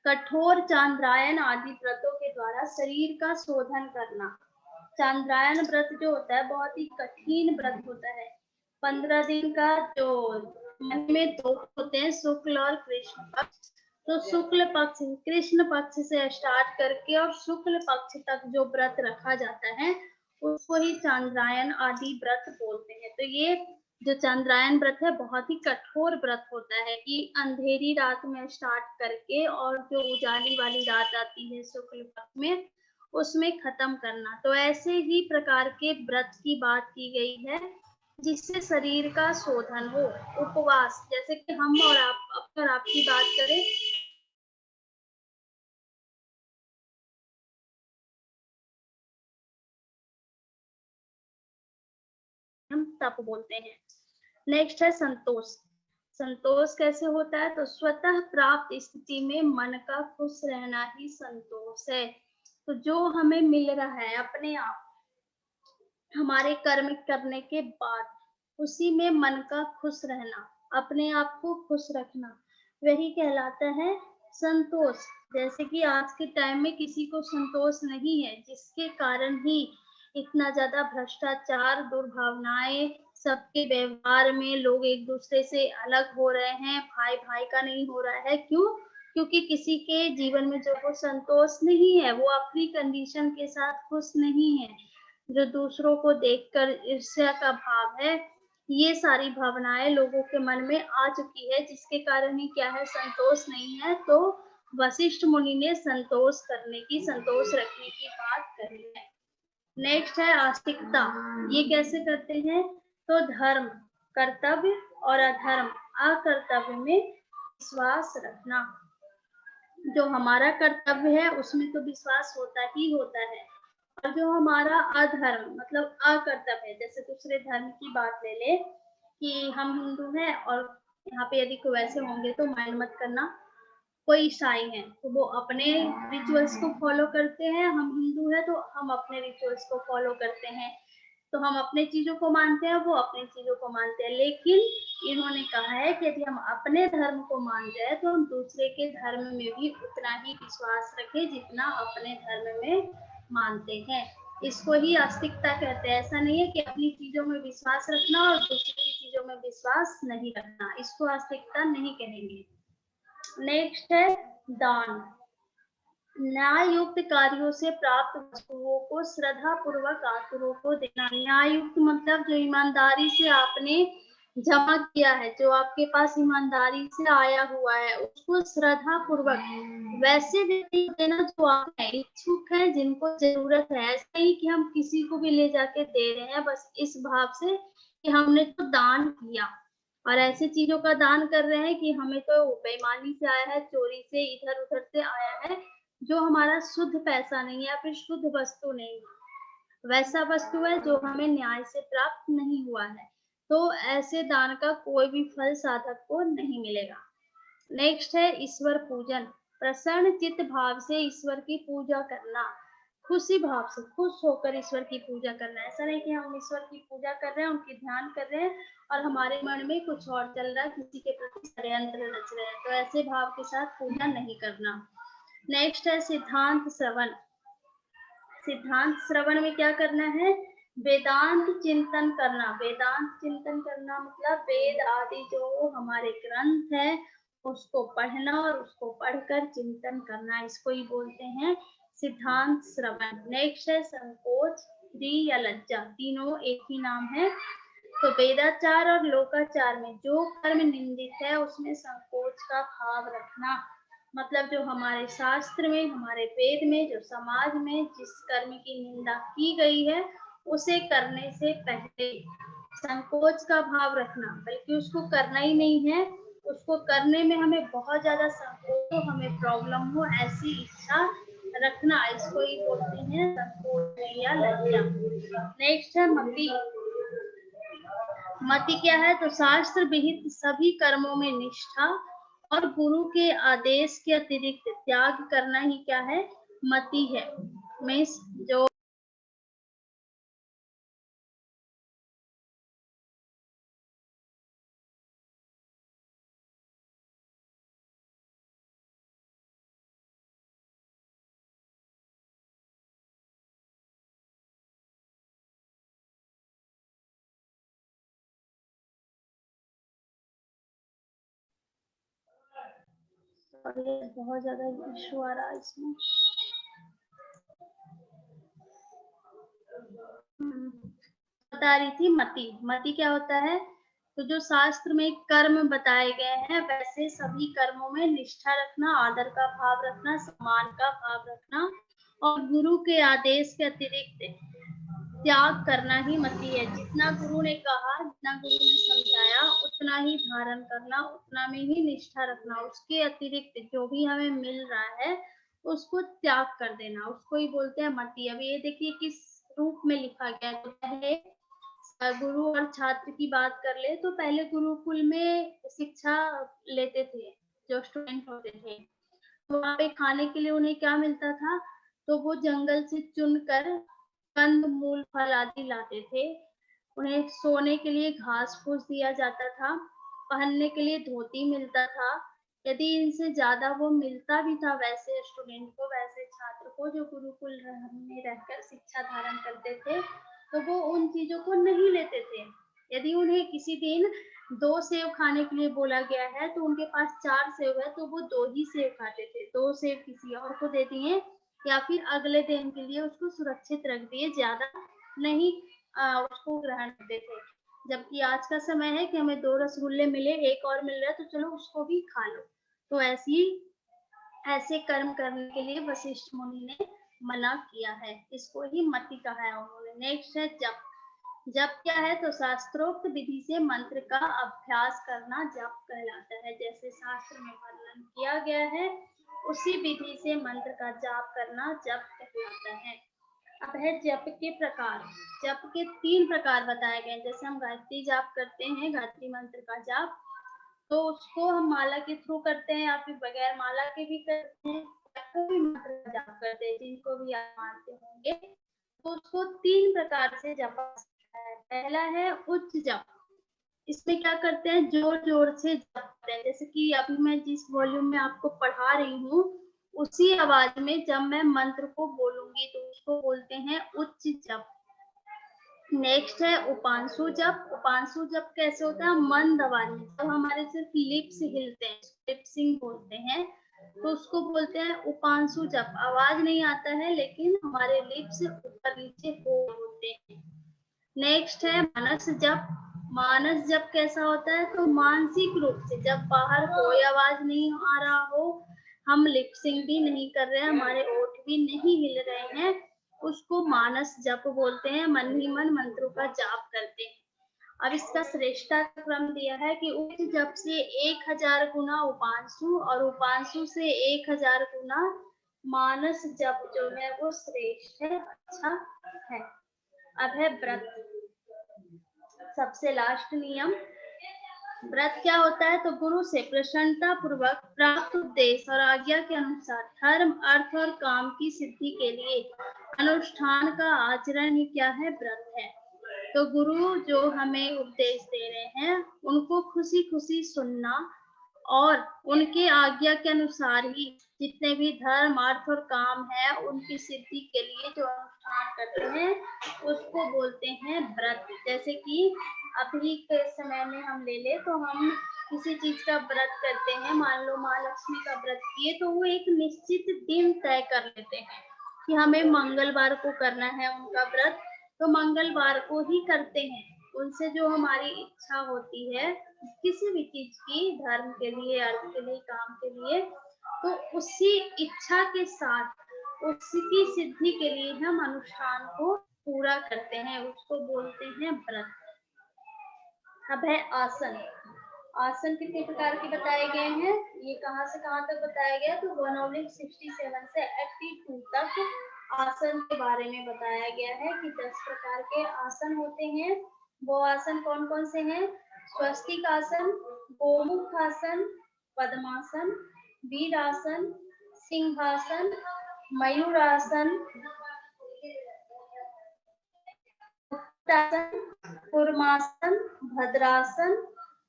S1: कठोर चांद्रायन आदि व्रतों के द्वारा शरीर का शोधन करना। चांद्रायन व्रत जो होता है बहुत ही कठिन व्रत होता है। 15 दिन का जो मन में 2 होते हैं, शुक्ल और कृष्ण पक्ष। तो शुक्ल पक्ष, कृष्ण पक्ष से स्टार्ट करके और शुक्ल पक्ष तक जो व्रत रखा जाता है उसको ही चांद्रायन आदि व्रत बोलते हैं। तो ये जो चांद्रायन व्रत है बहुत ही कठोर व्रत होता है कि अंधेरी रात में स्टार्ट करके और जो उजाली वाली रात आती है शुक्ल पक्ष में उसमें खत्म करना। तो ऐसे ही प्रकार के व्रत की बात की गई है जिससे शरीर का शोधन हो। उपवास, जैसे कि हम और आप अगर आपकी बात करें, हम तप बोलते हैं। नेक्स्ट है संतोष। संतोष कैसे होता है? तो स्वतः प्राप्त स्थिति में मन का खुश रहना ही संतोष है। तो जो हमें मिल रहा है अपने आप हमारे कर्म करने के बाद, उसी में मन का खुश रहना, अपने आप को खुश रखना, वही कहलाता है संतोष। जैसे कि आज के टाइम में किसी को संतोष नहीं है, जिसके कारण ही इतना ज्यादा भ्रष्टाचार, दुर्भावनाएं, सबके व्यवहार में लोग एक दूसरे से अलग हो रहे हैं, भाई भाई का नहीं हो रहा है। क्यों? क्योंकि किसी के जीवन में जो वो संतोष नहीं है, वो अपनी कंडीशन के साथ खुश नहीं है। जो दूसरों को देखकर ईर्ष्या का भाव है, ये सारी भावनाएं लोगों के मन में आ चुकी है, जिसके कारण ही क्या है, संतोष नहीं है। तो वशिष्ठ मुनि ने संतोष रखने की बात करी है। नेक्स्ट है आस्तिकता। ये कैसे करते हैं? तो धर्म, कर्तव्य और अधर्म, अकर्तव्य में विश्वास रखना। जो हमारा कर्तव्य है उसमें तो विश्वास होता ही होता है, और जो हमारा अधर्म मतलब अकर्तव्य है, जैसे दूसरे धर्म की बात ले ले कि हम हिंदू हैं और यहाँ पे यदि कोई वैसे होंगे तो माइंड मत करना, कोई ईसाई है तो वो अपने रिचुअल्स को फॉलो करते हैं, हम हिंदू है तो हम अपने रिचुअल्स को फॉलो करते हैं। तो हम अपने चीजों को मानते हैं, वो अपनी चीजों को मानते हैं। लेकिन इन्होंने कहा है कि यदि हम अपने धर्म को मान रहे तो हम दूसरे के धर्म में भी उतना ही विश्वास रखें जितना अपने धर्म में मानते हैं। इसको ही आस्तिकता कहते हैं। ऐसा नहीं है कि अपनी चीजों में विश्वास रखना और दूसरी की चीजों में विश्वास नहीं रखना, इसको आस्तिकता नहीं कहेंगे। नेक्स्ट है दान। न्याय युक्त कार्यों से प्राप्त वस्तुओं को श्रद्धा पूर्वक आतुरों को देना। न्याय युक्त मतलब जो ईमानदारी से आपने जमा किया है, जो आपके पास ईमानदारी से आया हुआ है, उसको श्रद्धा पूर्वक वैसे व्यक्ति को देना जो आप इच्छुक है, जिनको जरूरत है। ऐसा नहीं कि हम किसी को भी ले जाके दे रहे हैं बस इस भाव से कि हमने तो दान किया, और ऐसी चीजों का दान कर रहे हैं कि हमें तो बेईमानी से आया है, चोरी से, इधर उधर से आया है, जो हमारा शुद्ध पैसा नहीं है या फिर शुद्ध वस्तु नहीं है, वैसा वस्तु है जो हमें न्याय से प्राप्त नहीं हुआ है। तो ऐसे दान का कोई भी फल साधक को नहीं मिलेगा। नेक्स्ट है ईश्वर पूजन। प्रसन्न चित्त भाव से ईश्वर की पूजा करना। खुशी भाव से खुश होकर ईश्वर की पूजा करना है। ऐसा नहीं कि हम ईश्वर की पूजा कर रहे हैं, उनकी ध्यान कर रहे हैं और हमारे मन में कुछ और चल रहा है, किसी के प्रति षड्यंत्र रच रहे हैं, तो ऐसे भाव के साथ पूजा नहीं करना। नेक्स्ट है सिद्धांत श्रवण। सिद्धांत श्रवण में क्या करना है? वेदांत चिंतन करना। वेदांत चिंतन करना मतलब वेद आदि जो हमारे ग्रंथ है उसको पढ़ना और उसको पढ़कर चिंतन करना, इसको ही बोलते हैं सिद्धांत श्रवण। नेक्स्ट है संकोच, स्त्री या लज्जा, तीनों एक ही नाम है। तो वेदाचार और लोकाचार में जो कर्म निंदित है उसमें संकोच का भाव रखना, मतलब जो हमारे शास्त्र में, हमारे वेद में, जो समाज में जिस कर्म की निंदा की गई है उसे करने से पहले संकोच का भाव रखना, बल्कि उसको करना ही नहीं है, उसको करने में हमें बहुत ज्यादा संकोच हो, हमें प्रॉब्लम हो, ऐसी इच्छा रखना, इसको ही बोलते हैं संकोच या लज्जा। नेक्स्ट है मति। मति क्या है? तो शास्त्र विहित सभी कर्मों में निष्ठा और गुरु के आदेश के अतिरिक्त त्याग करना ही क्या है? मति है। मीन्स जो बहुत ज्यादा इशू आ रहा है इसमें। बता रही थी मति। मति क्या होता है? तो जो शास्त्र में कर्म बताए गए हैं वैसे सभी कर्मों में निष्ठा रखना, आदर का भाव रखना, सम्मान का भाव रखना और गुरु के आदेश के अतिरिक्त त्याग करना ही मति है। जितना गुरु ने कहा, जितना गुरु ने समझाया उतना ही धारण करना, उतना में ही निष्ठा रखना, उसके अतिरिक्त जो भी हमें मिल रहा है उसको त्याग कर देना, उसको ही बोलते हैं मति। अब ये देखिए किस रूप में लिखा गया है। तो पहले गुरु और छात्र की बात कर ले तो पहले गुरुकुल में शिक्षा लेते थे जो स्टूडेंट होते थे, तो वहाँ पे खाने के लिए उन्हें क्या मिलता था? तो वो जंगल से चुनकर कंद मूल फल आदि लाते थे। उन्हें सोने के लिए घास फूस दिया जाता था, पहनने के लिए धोती मिलता था। यदि इनसे ज्यादा वो मिलता भी था वैसे स्टूडेंट को, वैसे छात्र को जो गुरुकुल में रहकर शिक्षा धारण करते थे, तो वो उन चीजों को नहीं लेते थे। यदि उन्हें किसी दिन 2 सेव खाने के लिए बोला गया है तो उनके पास 4 सेव है तो वो 2 ही सेव खाते थे, 2 सेव किसी और को दे दिए या फिर अगले दिन के लिए उसको सुरक्षित रख दिए, ज्यादा नहीं उसको ग्रहण करते थे। जबकि आज का समय है कि हमें 2 रसगुल्ले मिले, एक और मिल रहा है तो चलो उसको भी खा लो। तो ऐसे कर्म करने के लिए वशिष्ठ मुनि ने मना किया है, इसको ही मति कहा है उन्होंने। नेक्स्ट है जप। जप क्या है? तो शास्त्रोक्त विधि से मंत्र का अभ्यास करना जप कहलाता है। जैसे शास्त्र में वर्णन किया गया है उसी विधि से मंत्र का जाप करना जप कहलाता है। अब है जप के प्रकार। जप के 3 प्रकार बताए गए। जैसे हम गायत्री जाप करते हैं, गायत्री मंत्र का जाप, तो उसको हम माला के थ्रू करते हैं या फिर बगैर माला के भी करते हैं, कोई भी मंत्र का जाप करते हैं जिनको भी आप मानते होंगे, तो उसको 3 प्रकार से जपा सकता है। पहला है उच्च जप। इसमें क्या करते हैं? जोर जोर से जपते हैं। जैसे कि अभी मैं जिस वॉल्यूम में आपको पढ़ा रही हूँ उसी आवाज में जब मैं मंत्र को बोलूंगी तो उसको बोलते हैं उच्च जप। नेक्स्ट है उपांशु जप। उपांशु जप कैसे होता है? मंद आवाज में, जब हमारे सिर्फ लिप्स हिलते हैं, लिप्सिंग बोलते हैं, तो उसको बोलते हैं उपांशु जप। आवाज नहीं आता है लेकिन हमारे लिप्स ऊपर नीचे होते हैं। नेक्स्ट है मानस जप। मानस जप कैसा होता है? तो मानसिक रूप से, जब बाहर कोई आवाज नहीं आ रहा हो, हम लिपसिंग भी नहीं कर रहे हैं, हमारे ओठ भी नहीं हिल रहे हैं, उसको मानस जप बोलते हैं। मन ही मन मंत्रों का जाप करते हैं। अब इसका श्रेष्ठता क्रम दिया है कि उच्च जप से 1000 गुना उपांशु और उपांशु से 1000 गुना मानस जप जो है वो श्रेष्ठ है, अच्छा है। अब है व्रत। सबसे लास्ट नियम, व्रत क्या होता है? तो गुरु से प्रसन्नता पूर्वक प्राप्त उपदेश और आज्ञा के अनुसार धर्म, अर्थ और काम की सिद्धि के लिए अनुष्ठान का आचरण ही क्या है? व्रत है। तो गुरु जो हमें उपदेश दे रहे हैं उनको खुशी खुशी सुनना और उनके आज्ञा के अनुसार ही जितने भी धर्म, अर्थ और काम है उनकी सिद्धि के लिए जो अनुष्ठान करते हैं उसको बोलते हैं व्रत। जैसे कि अभी के समय में हम ले ले तो हम किसी चीज का व्रत करते हैं, मान लो माँ लक्ष्मी का व्रत किए तो वो एक निश्चित दिन तय कर लेते हैं कि हमें मंगलवार को करना है उनका व्रत, तो मंगलवार को ही करते हैं। उनसे जो हमारी इच्छा होती है किसी भी चीज की, धर्म के लिए, अर्थ के लिए, काम के लिए, तो उसी इच्छा के साथ उसकी सिद्धि के लिए हम अनुष्ठान को पूरा करते हैं, उसको बोलते हैं व्रत। अब है आसन। आसन कितने प्रकार के बताए गए हैं? ये कहाँ से कहाँ तक बताया गया? तो 1/67 से 82 तक आसन के बारे में बताया गया है कि 10 प्रकार के आसन होते हैं। वो आसन कौन कौन से हैं? स्वस्तिक आसन, गोमुख आसन, पद्मासन, वीरासन, सिंहासन, मयूरासन, कूर्मासन, भद्रासन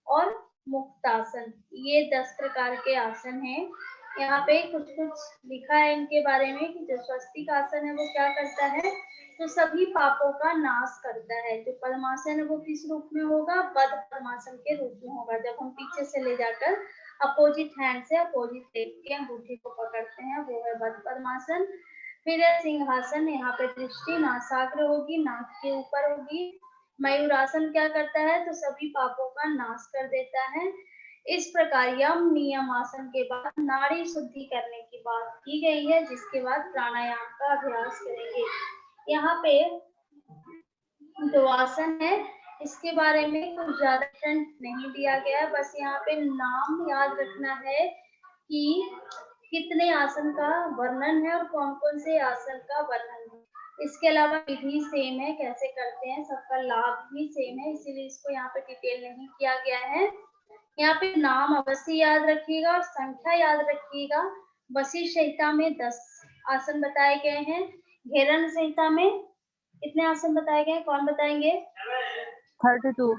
S1: और मुक्तासन। ये 10 प्रकार के आसन हैं। यहाँ पे कुछ कुछ लिखा है इनके बारे में कि जो स्वस्तिक आसन है वो क्या करता है? तो सभी पापों का नाश करता है। जो पद्मासन है वो किस रूप में होगा? बद्ध पद्मासन के रूप में होगा, जब हम पीछे से ले जाकर अपोजिट हैंड से अपोजिट लेग के अंगूठी को पकड़ते हैं, वो है बद्ध पद्मासन। फिर है सिंहासन, यहाँ पे दृष्टि नासाग्र होगी, नाक के ऊपर होगी। मयूरासन क्या करता है? तो सभी पापों का नाश कर देता है। इस प्रकार यम नियम आसन के बाद नाड़ी शुद्धि करने की बात की गई है, जिसके बाद प्राणायाम का अभ्यास करेंगे। यहाँ पे जो आसन है इसके बारे में कुछ ज्यादा हिंट नहीं दिया गया है, बस यहाँ पे नाम याद रखना है कि कितने आसन का वर्णन है और कौन कौन से आसन का वर्णन है। इसके अलावा विधि सेम है, कैसे करते हैं, सबका लाभ भी सेम है, इसीलिए इसको यहाँ पे डिटेल नहीं किया गया है। यहाँ पे नाम अवश्य याद रखिएगा और संख्या याद रखिएगा। वशिष्ठ संहिता में 10 आसन बताए गए हैं। घेरन संहिता में कितने आसन बताए गए हैं? कौन बताएंगे?
S2: 32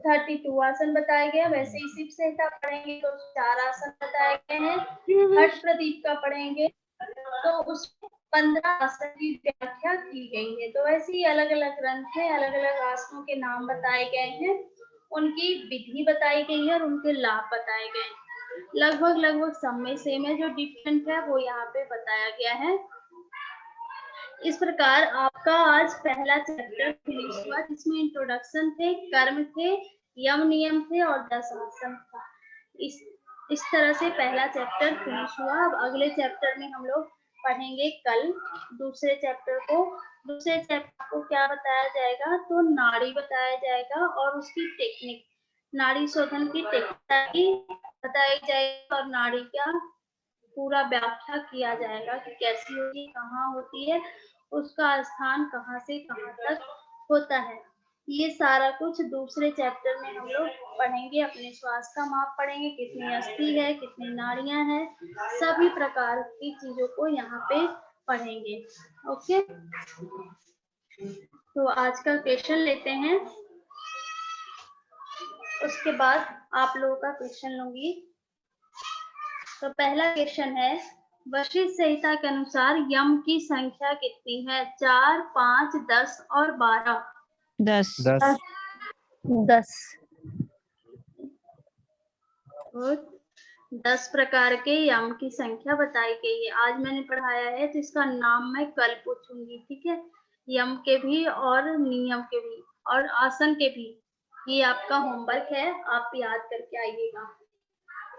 S1: 32 आसन बताए गए। वैसे ही शिव संहिता पढ़ेंगे तो 4 आसन बताए गए हैं। हठ प्रदीप का पढ़ेंगे तो उसमें 15 आसन की व्याख्या की गई है। तो ऐसे ही अलग अलग ग्रंथ में अलग अलग आसनों के नाम बताए गए हैं, उनकी विधि बताई गई है और उनके लाभ बताए गए हैं। लगभग सब में सेम है, जो डिफरेंट है वो यहाँ पे बताया गया है। इस प्रकार आपका आज पहला चैप्टर फिनिश हुआ, जिसमें इंट्रोडक्शन थे, कर्म थे, यम नियम थे और 10 आसन था। इस तरह से पहला चैप्टर फिनिश हुआ। अब अगले चैप्टर में हम लोग पढ़ेंगे कल दूसरे चैप्टर को। दूसरे चैप्टर को क्या बताया जाएगा? तो नाड़ी बताया जाएगा और उसकी टेक्निक, नाड़ी शोधन की टेक्निक बताई जाएगी और नाड़ी का पूरा व्याख्या किया जाएगा कि कैसी होती है, कहाँ होती है, उसका स्थान कहाँ से कहाँ तक होता है। ये सारा कुछ दूसरे चैप्टर में हम लोग पढ़ेंगे। अपने श्वास का माप पढ़ेंगे, कितनी अस्थि है, कितनी नाड़ियां हैं, सभी प्रकार की चीजों को यहाँ पे पढ़ेंगे। ओके, तो आज का क्वेश्चन लेते हैं, उसके बाद आप लोगों का क्वेश्चन लूंगी। तो पहला क्वेश्चन है, वशिष्ठ संहिता के अनुसार यम की संख्या कितनी है? 4, 5, 10 और 12।
S2: 10
S1: 10 प्रकार के यम की संख्या बताई गई है। आज मैंने पढ़ाया है तो इसका नाम मैं कल पूछूंगी, ठीक है? यम के भी और नियम के भी और आसन के भी। ये आपका होमवर्क है, आप याद करके आइएगा।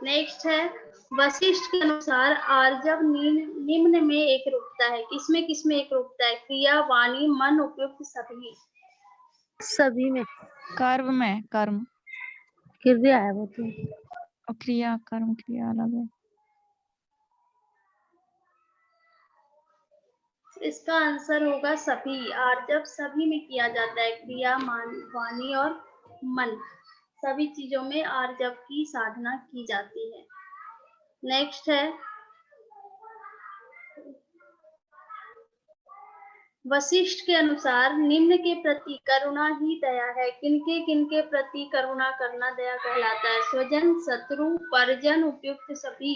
S1: नेक्स्ट है, वशिष्ठ के अनुसार आर्जव निम्न में एक रूपता है। किसमें एक रूपता है? क्रिया, वाणी, मन, उपयुक्त,
S2: सभी में।
S6: कर्म
S2: क्रिया है वो तो।
S6: और क्रिया, कर्म क्रिया अलग है।
S1: इसका आंसर होगा सभी। आर जब सभी में किया जाता है, क्रिया, वाणी और मन, सभी चीजों में आर जब की साधना की जाती है। नेक्स्ट है वशिष्ठ के अनुसार निम्न के प्रति करुणा ही दया है। किनके किनके प्रति करुणा करना दया कहलाता है? स्वजन, शत्रु, परिजन, उपयुक्त सभी।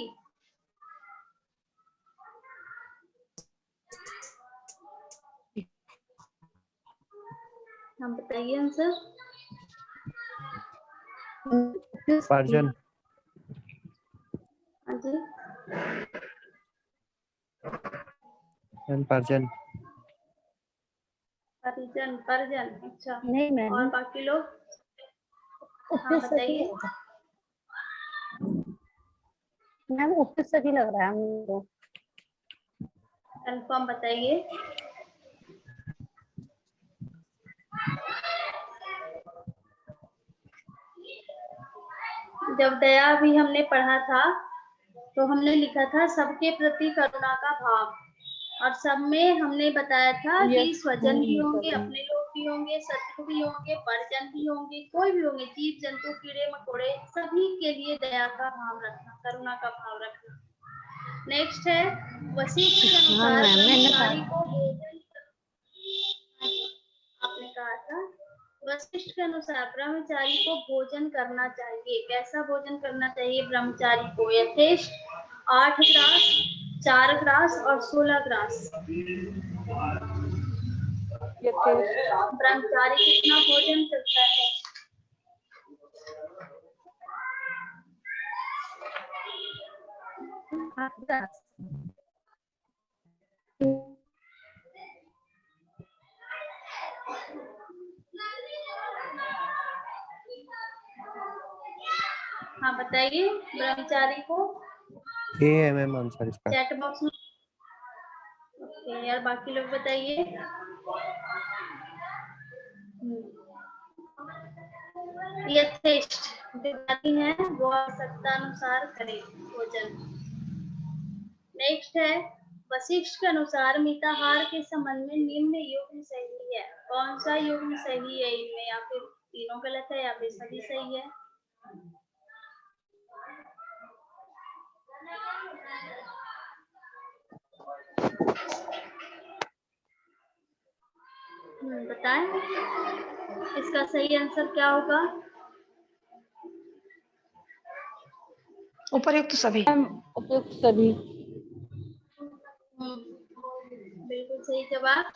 S1: हम बताइए आंसर।
S3: परिजन।
S1: हाँ जी,
S3: मैम परिजन।
S1: परिजन, परिजन, अच्छा।
S2: नहीं मैम,
S1: और बाकी लोग? हाँ
S2: उपयुक्त सभी
S1: बताइए।
S2: होगा। मैम उपयुक्त सभी लग रहा है हमको।
S1: कंफर्म बताइए। जब दया भी हमने पढ़ा था तो हमने लिखा था सबके प्रति करुणा का भाव, और सब में हमने बताया था कि स्वजन भी होंगे, अपने लोग भी होंगे, शत्रु भी होंगे, परिजन भी होंगे, कोई भी होंगे, जीव जंतु, कीड़े मकोड़े, सभी के लिए दया का भाव रखना, करुणा का भाव रखना। नेक्स्ट है वशिष्ठ के अनुसार ब्रह्मचारी को भोजन, आपने कहा था वशिष्ठ के अनुसार ब्रह्मचारी को भोजन करना चाहिए। कैसा भोजन करना चाहिए ब्रह्मचारी को? यथेष्ट 8 ग्रास, 4 ग्रास और 16 ग्रास। ब्रह्मचारी कितना भोजन करता है? हाँ बताइए ब्रह्मचारी को।
S3: ये है मैम आंसर इसका।
S1: चैट बॉक्स में। ओके यार, बाकी लोग बताइए। यथेष्ट जो जाती है वो आवश्यकता अनुसार करे भोजन। नेक्स्ट है वशिष्ठ के अनुसार मिताहार के संबंध में निम्न युग्म सही है। कौन सा युग्म सही है इनमें? या फिर तीनों गलत है या फिर सभी सही है? बताएं इसका सही आंसर क्या होगा?
S7: उपयुक्त सभी।
S2: उपयुक्त सभी।
S1: बिल्कुल सही जवाब।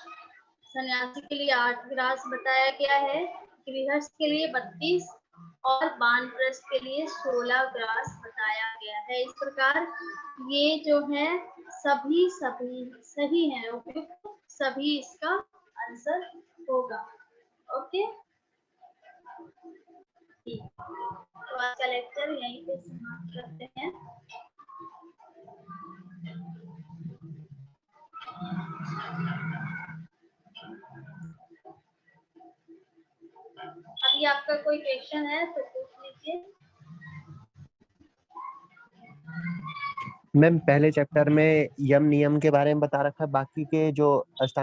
S1: सन्यासी के लिए 8 ग्रास बताया गया है, गृहस्थ के लिए 32 और वानप्रस्थ के लिए 16 ग्रास बताया गया है। इस प्रकार ये जो है सभी सही है, उपयुक्त सभी इसका आंसर होगा। ओके, तो आज का लेक्चर यहीं पे समाप्त करते हैं। अभी आपका कोई क्वेश्चन है तो पूछ लीजिए।
S3: मैम पहले चैप्टर में यम नियम के बारे में बता रखा है, बाकी के जो अष्टांग